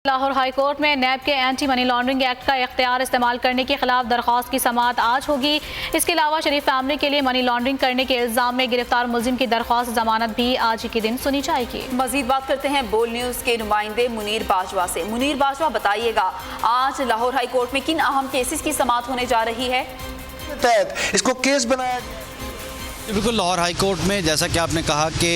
Lahore high court में नैब के anti money laundering act का इख्तियार इस्तेमाल करने के खिलाफ दरख्वास्त की समाअत आज होगी। इसके अलावा शरीफ फैमिली के लिए मनी लॉन्ड्रिंग करने के इल्जाम में गिरफ्तार मुलजिम की दरख्वास्त जमानत भी आज ही के दिन सुनी जाएगी। मजीद बात करते हैं बोल न्यूज के नुमाइंदे मुनीर बाजवा से। मुनीर बाजवा, बताइएगा आज लाहौर हाई कोर्ट में किन अहम केसेस की समाअत होने जा रही है? इसको केस बनाया बिल्कुल, लाहौर हाई कोर्ट में जैसा कि आपने कहा कि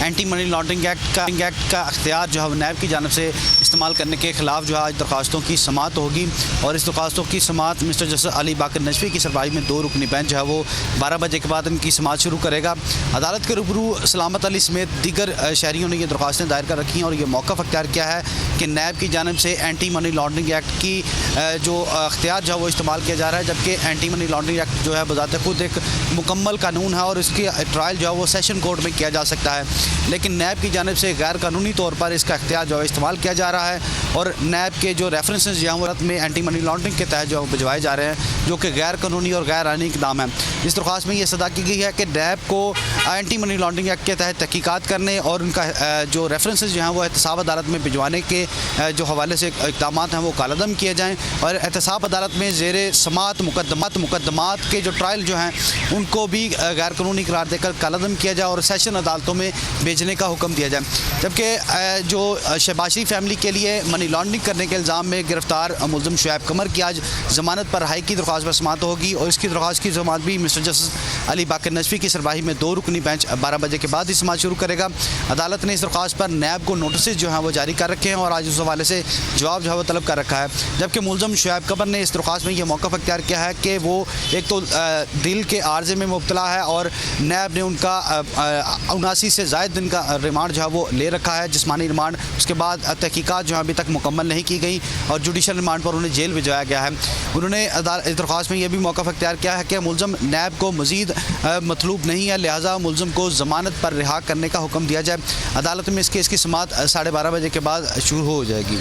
एंटी मनी लॉन्ड्रिंग एक्ट का अख्तियार जो है नैब की जानिब से इस्तेमाल करने के खिलाफ जो है आज दरख्वास्तों की समाअत होगी और इस दरख्वास्तों की समाअत मिस्टर जस्टिस अली बाकर नजफी की सरबराही में 2 रुकनी बेंच जो है वो 12 बजे के बाद इनकी समाअत शुरू करेगा। अदालत के रूबरू सलामत अली समेत दीगर शहरियों ने ये दरख्वास्तें दायर कर रखी हैं और ये मौक़िफ़ अख्तियार किया है कि नैब की जानिब से एंटी मनी लॉन्ड्रिंग एक्ट की जो अख्तियार जो है वो इस्तेमाल किया जा रहा है, जबकि एंटी मनी लॉन्ड्रिंग एक्ट जो है बज़ाते खुद एक मुकम्मल कानून है और इसकी ट्रायल जो है वो सेशन कोर्ट में किया जा सकता है, लेकिन नैब की जानिब से गैर कानूनी तौर पर इसका अख्तियार जो है इस्तेमाल किया जा रहा है और नैब के जो रेफरेंसेस जो हैं में एंटी मनी लॉन्ड्रिंग के तहत जो भिजवाए जा रहे हैं, जो कि गैर कानूनी और गैर आईनी इक़दाम है। इस दरख्वास्त में ये सदा की गई है कि नैब को एंटी मनी लॉन्ड्रिंग एक्ट के तहत तहकीकात करने और उनका जो रेफरेंसेस जो हैं वो एहतसाब अदालत में भिजवाने के जो हवाले से इक़दाम हैं वो कालअदम किए जाएँ और एहतसाब अदालत में ज़ेर समाअत मुकदमात के जो ट्रायल जो हैं उनको भी गैर कानूनी करार देकर कालअदम किया जाए और सेशन अदालतों में भेजने का हुक्म दिया जाए। जबकि जो शहबाज शरीफ फैमिली के लिए मनी लॉन्ड्रिंग करने के इल्ज़ाम में गिरफ्तार मुलजिम शुएब कमर की आज ज़मानत पर हाई की दरख्वास्त पर समाअत होगी और इसकी दरख्वास्त की समाअत भी मिस्टर जस्टिस अली बाकर नजफी की सरबराही में 2 रुकनी बेंच 12 बजे के बाद ही समाअत शुरू करेगा। अदालत ने इस दरख्वास्त पर नैब को नोटिस जो हैं वो जारी कर रखे हैं और आज उस हवाले से जवाब जो है वो तलब कर रखा है। जबकि मुलजिम शुएब कमर ने इस दरख्वास्त में यह मौक़िफ़ अख्तियार किया है कि वो एक तो दिल के आर्जे में मुब्तला है और नैब ने उनका 79 से ज़ायद दिन का रिमांड जो है वो ले रखा है, जिस्मानी रिमांड। उसके बाद तहकीकात जो है अभी तक मुकम्मल नहीं की गई और जुडिशल रिमांड पर उन्हें जेल भिजवाया गया है। उन्होंने इस दरख्वास्त में यह भी मौक़िफ़ अख्तियार किया है कि मुलजिम नैब को मज़ीद मतलूब नहीं है, लिहाजा मुलजिम को ज़मानत पर रिहा करने का हुक्म दिया जाए। अदालत में इस केस की समाअत 12:30 बजे के बाद शुरू हो जाएगी।